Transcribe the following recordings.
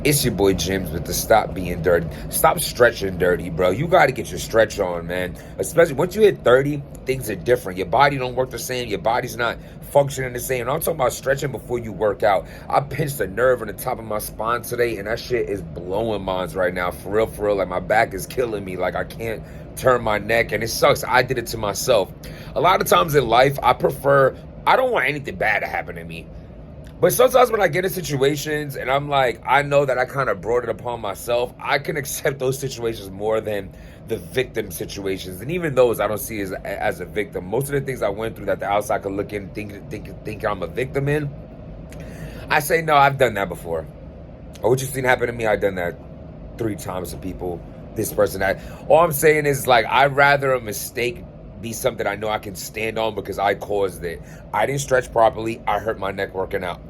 It's your boy James with the Stop Being Dirty. Stop stretching dirty, bro. You got to get your stretch on, man. Especially once you hit 30, things are different. Your body don't work the same. Your body's not functioning the same. And I'm talking about stretching before you work out. I pinched a nerve on the top of my spine today, and that shit is blowing minds right now. For real, for real. Like, my back is killing me. Like, I can't turn my neck, and it sucks. I did it to myself. A lot of times in life, I don't want anything bad to happen to me. But sometimes when I get in situations and I'm like, I know that I kind of brought it upon myself, I can accept those situations more than the victim situations. And even those I don't see as a victim. Most of the things I went through that the outside could look in and think I'm a victim in, I say, no, I've done that before. Or what you've seen happen to me, I've done that 3 times to people, this person, that. All I'm saying is, like, I'd rather a mistake be something I know I can stand on because I caused it. I didn't stretch properly. I hurt my neck working out.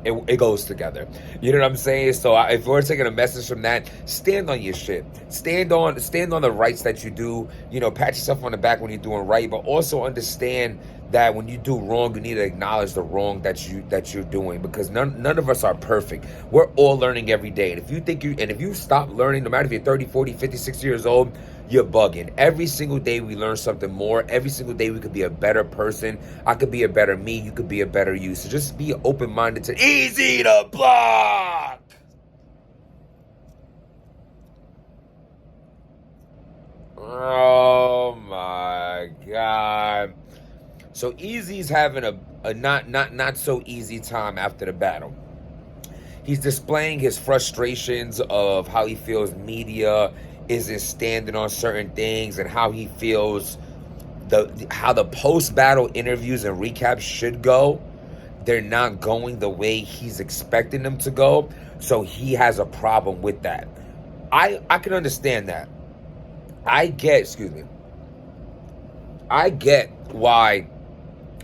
It goes together. You know what I'm saying? So if we're taking a message from that, stand on your shit. Stand on the rights that you do. You know, pat yourself on the back when you're doing right, but also understand that when you do wrong, you need to acknowledge the wrong that you're doing, because none of us are perfect. We're all learning every day. And if you stop learning, no matter if you're 30, 40, 50, 60 years old, you're bugging. Every single day we learn something more. Every single day we could be a better person. I could be a better me. You could be a better you. So just be open-minded to easy to block. Oh my God. So EAZY's having a not so easy time after the battle. He's displaying his frustrations of how he feels media isn't standing on certain things, and how he feels how the post-battle interviews and recaps should go. They're not going the way he's expecting them to go. So he has a problem with that. I can understand that. I get why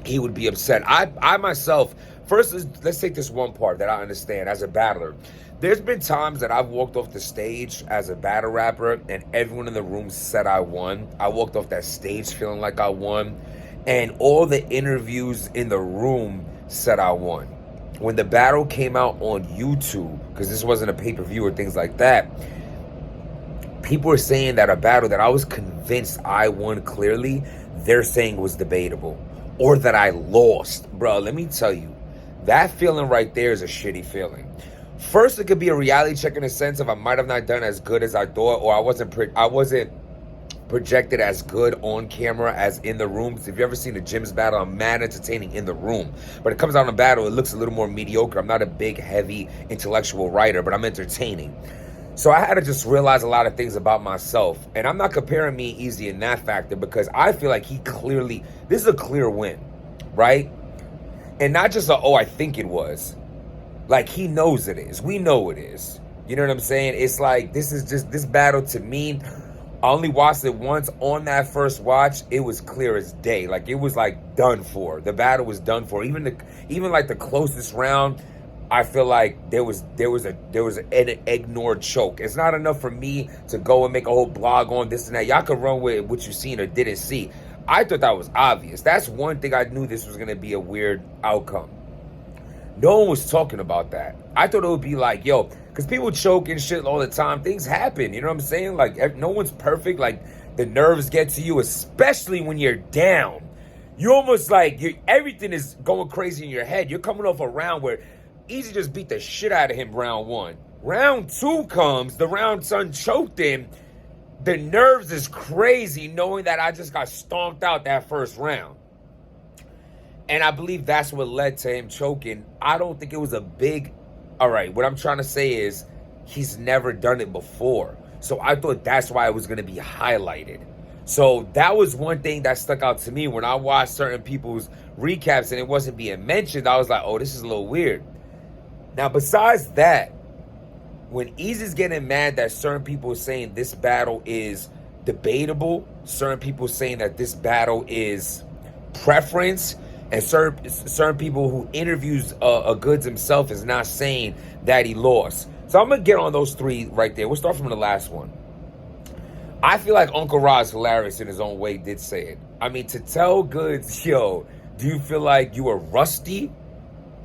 he would be upset. I myself, first, let's take this one part that I understand as a battler. There's been times that I've walked off the stage as a battle rapper and everyone in the room said I won. I walked off that stage feeling like I won, and all the interviews in the room said I won. When the battle came out on YouTube, because this wasn't a pay-per-view or things like that, people were saying that a battle that I was convinced I won clearly, they're saying was debatable, or that I lost. Bro, let me tell you, that feeling right there is a shitty feeling. First, it could be a reality check in the sense of I might have not done as good as I thought, or I wasn't projected as good on camera as in the rooms. If you ever seen a Jim's battle, I'm mad entertaining in the room. But it comes out in a battle, it looks a little more mediocre. I'm not a big, heavy, intellectual writer, but I'm entertaining. So I had to just realize a lot of things about myself. And I'm not comparing me EAZY in that factor, because I feel like this is a clear win, right? And not just I think it was. Like, he knows it is. We know it is. You know what I'm saying? It's like, this battle to me, I only watched it once. On that first watch, it was clear as day. Like, it was like done for. The battle was done for. Even like the closest round, I feel like there was an ignored choke. It's not enough for me to go and make a whole blog on this and that. Y'all can run with what you seen or didn't see. I thought that was obvious. That's one thing I knew this was going to be a weird outcome. No one was talking about that. I thought it would be like, yo, because people choke and shit all the time. Things happen, you know what I'm saying? Like, no one's perfect. Like, the nerves get to you, especially when you're down. You almost like, everything is going crazy in your head. You're coming off a round where EAZY just beat the shit out of him round 1. Round 2 comes, the round son choked him. The nerves is crazy knowing that I just got stomped out that first round. And I believe that's what led to him choking. I don't think it was a big... All right, what I'm trying to say is he's never done it before. So I thought that's why it was going to be highlighted. So that was one thing that stuck out to me when I watched certain people's recaps and it wasn't being mentioned. I was like, oh, this is a little weird. Now, besides that, when EAZY's getting mad that certain people are saying this battle is debatable, certain people saying that this battle is preference, and certain people who interviews goodz himself is not saying that he lost. So I'm going to get on those 3 right there. We'll start from the last one. I feel like Uncle Rod's hilarious in his own way did say it. I mean, to tell goodz, yo, do you feel like you were rusty?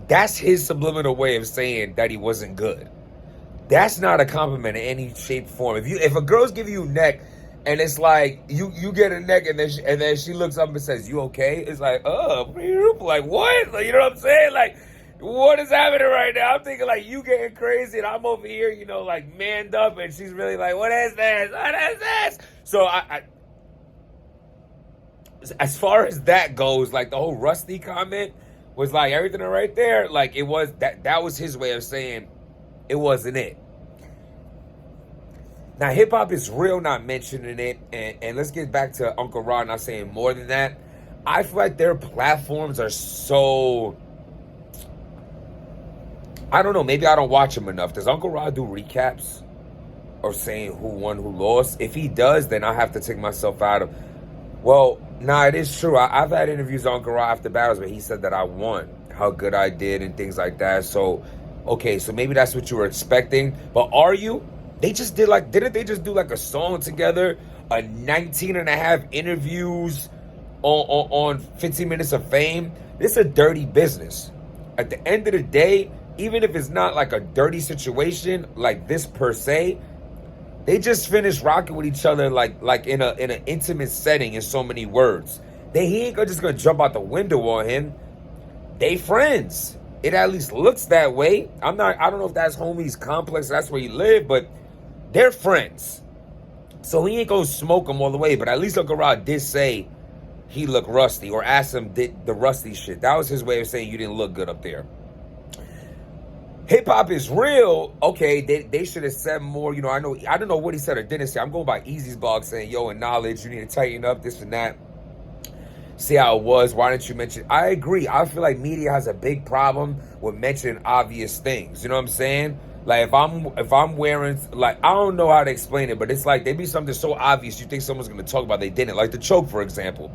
That's his subliminal way of saying that he wasn't good. That's not a compliment in any shape, form. If a girl's giving you neck, and it's like you get a neck, and then she looks up and says, "You okay?" It's like, like what? Like, you know what I'm saying? Like, what is happening right now? I'm thinking like you getting crazy, and I'm over here, like manned up, and she's really like, "What is this? What is this?" So I as far as that goes, like the whole Rusty comment was like everything right there. Like it was that was his way of saying it wasn't it. Now, hip-hop is real not mentioning it, and let's get back to Uncle Rod not saying more than that. I feel like their platforms are so... I don't know, maybe I don't watch him enough. Does Uncle Rod do recaps or saying who won, who lost? If he does, then I have to take myself out of... Well, it is true. I've had interviews with Uncle Rod after battles where he said that I won, how good I did and things like that. So, okay, so maybe that's what you were expecting. But are you? They just did didn't they just do like a song together? A 19 and a half interviews on 15 Minutes of Fame? This is a dirty business. At the end of the day, even if it's not like a dirty situation like this per se, they just finished rocking with each other like in an intimate setting in so many words. He ain't just gonna jump out the window on him. They friends. It at least looks that way. I don't know if that's homie's complex, that's where he live, but they're friends. So he ain't gonna smoke him all the way, but at least Uncle Rod did say he looked rusty, or asked him did the rusty shit. That was his way of saying you didn't look good up there. Hip hop is real. Okay, they should have said more. I don't know what he said or didn't say. I'm going by EAZY's blog saying, yo, in knowledge, you need to tighten up this and that. See how it was. Why didn't you mention? I agree. I feel like media has a big problem with mentioning obvious things. You know what I'm saying? Like if I'm wearing, like, I don't know how to explain it, but it's like they be something so obvious you think someone's gonna talk about, they didn't. Like the choke, for example.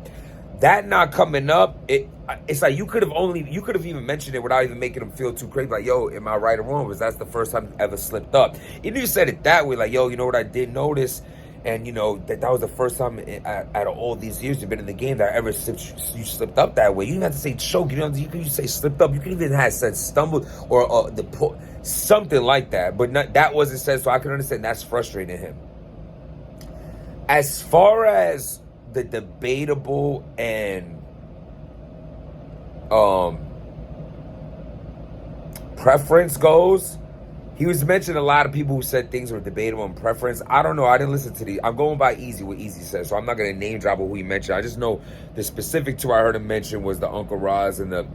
That not coming up, it's like you could have even mentioned it without even making them feel too crazy. Like, yo, am I right or wrong? Because that's the first time you ever slipped up. If you said it that way, like, yo, you know what I did notice? And that was the first time out of all these years you've been in the game that I ever you slipped up that way. You didn't have to say choke. You could say slipped up. You could even have said stumbled or something like that. But that wasn't said, so I can understand that's frustrating him. As far as the debatable and preference goes, he was mentioning a lot of people who said things were debatable and preference. I don't know. I didn't listen to the... I'm going by EAZY, what EAZY says. So I'm not going to name drop who he mentioned. I just know the specific two I heard him mention was the Uncle Roz and the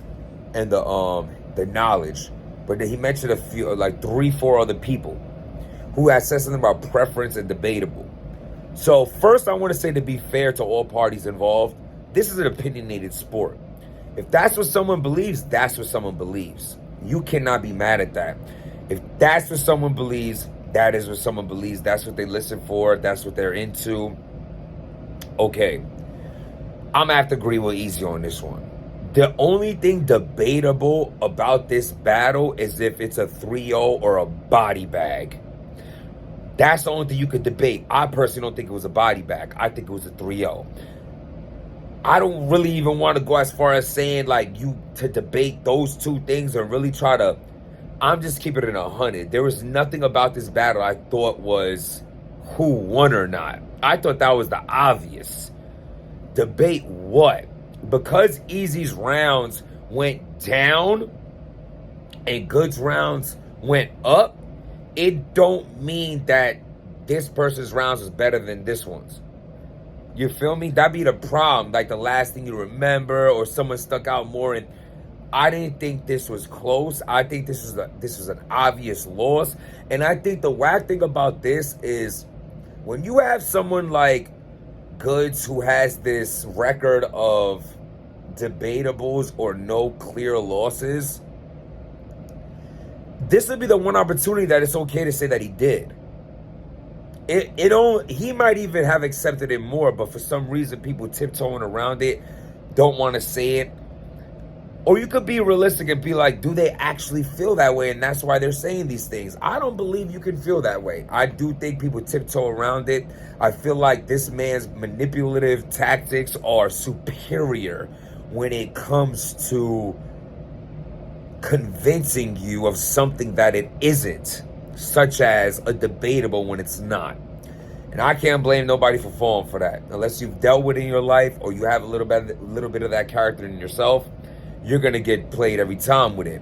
knowledge. But then he mentioned a few, like 3-4 other people who had said something about preference and debatable. So first I want to say, to be fair to all parties involved, this is an opinionated sport. If that's what someone believes, that's what someone believes. You cannot be mad at that. If that's what someone believes, that is what someone believes. That's what they listen for. That's what they're into. Okay. I'm going to have to agree with EAZY on this one. The only thing debatable about this battle is if it's a 3-0 or a body bag. That's the only thing you could debate. I personally don't think it was a body bag. I think it was a 3-0. I don't really even want to go as far as saying to debate those two things and really try to... I'm just keeping it 100. There was nothing about this battle I thought was who won or not. I thought that was the obvious. Debate what? Because EAZY's rounds went down and goodz rounds went up, it don't mean that this person's rounds is better than this one's. You feel me? That'd be the problem. Like the last thing you remember, or someone stuck out more. And I didn't think this was close. I think this was an obvious loss. And I think the whack thing about this is when you have someone like goodz who has this record of debatables or no clear losses, this would be the one opportunity that it's okay to say that he did. He might even have accepted it more, but for some reason people tiptoeing around it, don't want to say it. Or you could be realistic and be like, do they actually feel that way? And that's why they're saying these things. I don't believe you can feel that way. I do think people tiptoe around it. I feel like this man's manipulative tactics are superior when it comes to convincing you of something that it isn't. such as a debatable when it's not. And I can't blame nobody for falling for that. Unless you've dealt with it in your life or you have a little bit of that character in yourself, you're going to get played every time with it.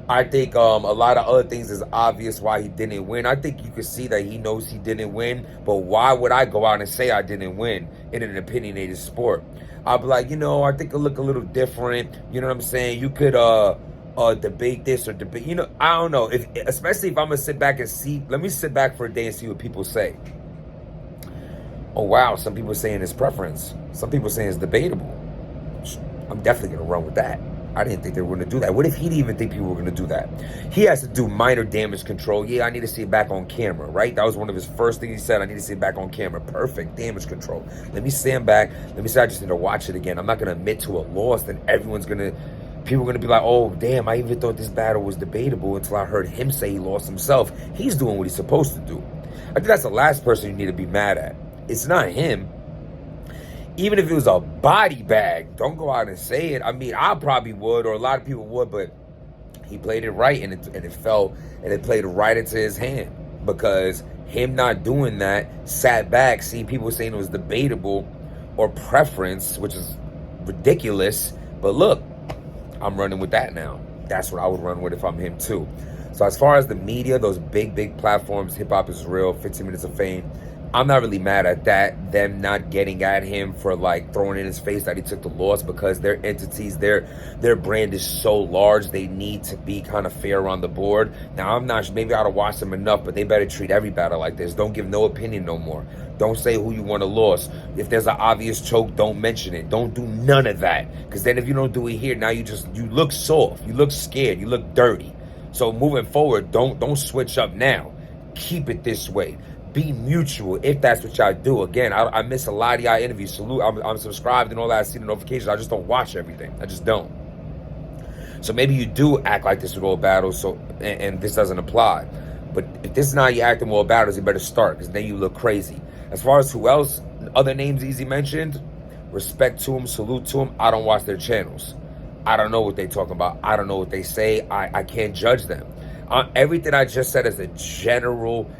I think a lot of other things is obvious why he didn't win. I think you could see that he knows he didn't win, but why would I go out and say I didn't win in an opinionated sport? I'll be like, I think it look a little different. You know what I'm saying? You could debate this or debate, I don't know. Especially if I'm going to sit back and see, let me sit back for a day and see what people say. Oh, wow, some people saying it's preference. Some people saying it's debatable. I'm definitely going to run with that. I didn't think they were going to do that. What if he didn't even think people were going to do that? He has to do minor damage control. Yeah, I need to see it back on camera, right? That was one of his first things he said. I need to see it back on camera. Perfect damage control. Let me stand back. Let me say I just need to watch it again. I'm not going to admit to a loss. Then people are going to be like, oh, damn, I even thought this battle was debatable until I heard him say he lost himself. He's doing what he's supposed to do. I think that's the last person you need to be mad at. It's not him. Even if it was a body bag, don't go out and say it. I mean, I probably would, or a lot of people would, but he played it right, and it fell, and it played right into his hand. Because him not doing that, sat back, seeing people saying it was debatable or preference, which is ridiculous. But look, I'm running with that now. That's what I would run with if I'm him too. So as far as the media, those big platforms, Hip Hop Is Real, 15 Minutes of Fame, I'm not really mad at that, them not getting at him for like throwing in his face that he took the loss, because their entities, their brand is so large, they need to be kind of fair on the board. Now, I'm not, maybe I ought to watch them enough, but they better treat every battle like this. Don't give no opinion no more. Don't say who you want to lose. If there's an obvious choke, don't mention it. Don't do none of that, because then if you don't do it here, now you look soft, you look scared, you look dirty. So moving forward, don't switch up now. Keep it this way. Be mutual if that's what y'all do. Again, I miss a lot of y'all interviews. Salute. I'm subscribed and all that. I see the notifications. I just don't watch everything. I just don't. So maybe you do act like this with all battles, and this doesn't apply. But if this is not you acting with all battles, you better start, because then you look crazy. As far as who else, other names EAZY mentioned, respect to them, salute to them. I don't watch their channels. I don't know what they talking about. I don't know what they say. I can't judge them. Everything I just said is a general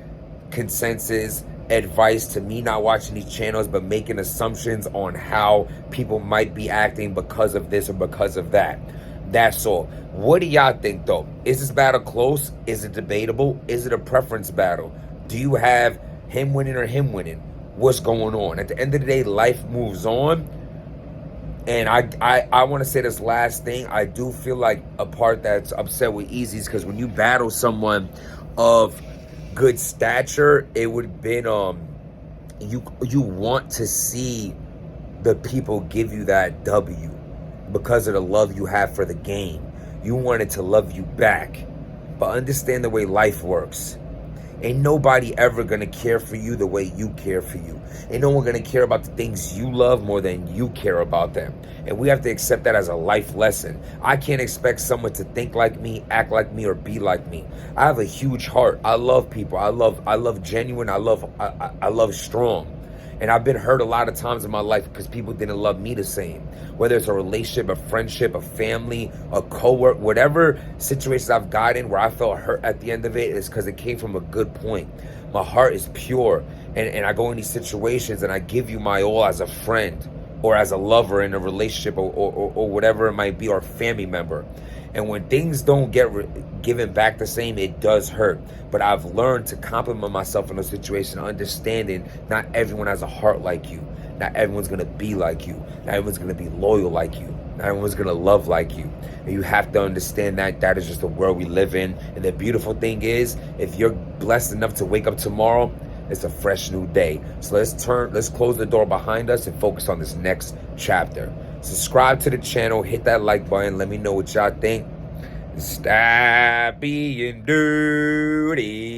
consensus advice to me, not watching these channels but making assumptions on how people might be acting because of this or because of that. That's all. What do y'all think though? Is this battle close? Is it debatable? Is it a preference battle? Do you have him winning or him winning? What's going on? At the end of the day, life moves on. And I want to say this last thing. I do feel like a part that's upset with EAZY is because when you battle someone of good stature, it would have been you want to see the people give you that W because of the love you have for the game. You want it to love you back. But understand the way life works. Ain't nobody ever gonna care for you the way you care for you. Ain't no one gonna care about the things you love more than you care about them. And we have to accept that as a life lesson. I can't expect someone to think like me, act like me, or be like me. I have a huge heart. I love people. I love genuine. I love strong. And I've been hurt a lot of times in my life because people didn't love me the same. Whether it's a relationship, a friendship, a family, a co-work, whatever situations I've gotten where I felt hurt at the end of it is because it came from a good point. My heart is pure. And I go in these situations and I give you my all as a friend or as a lover in a relationship or whatever it might be, or family member. And when things don't get given back the same, it does hurt. But I've learned to compliment myself in those situations, understanding not everyone has a heart like you. Not everyone's going to be like you. Not everyone's going to be loyal like you. Not everyone's going to love like you. And you have to understand that that is just the world we live in. And the beautiful thing is, if you're blessed enough to wake up tomorrow, it's a fresh new day. So let's close the door behind us and focus on this next chapter. Subscribe to the channel, hit that like button, let me know what y'all think. Stop being dirty.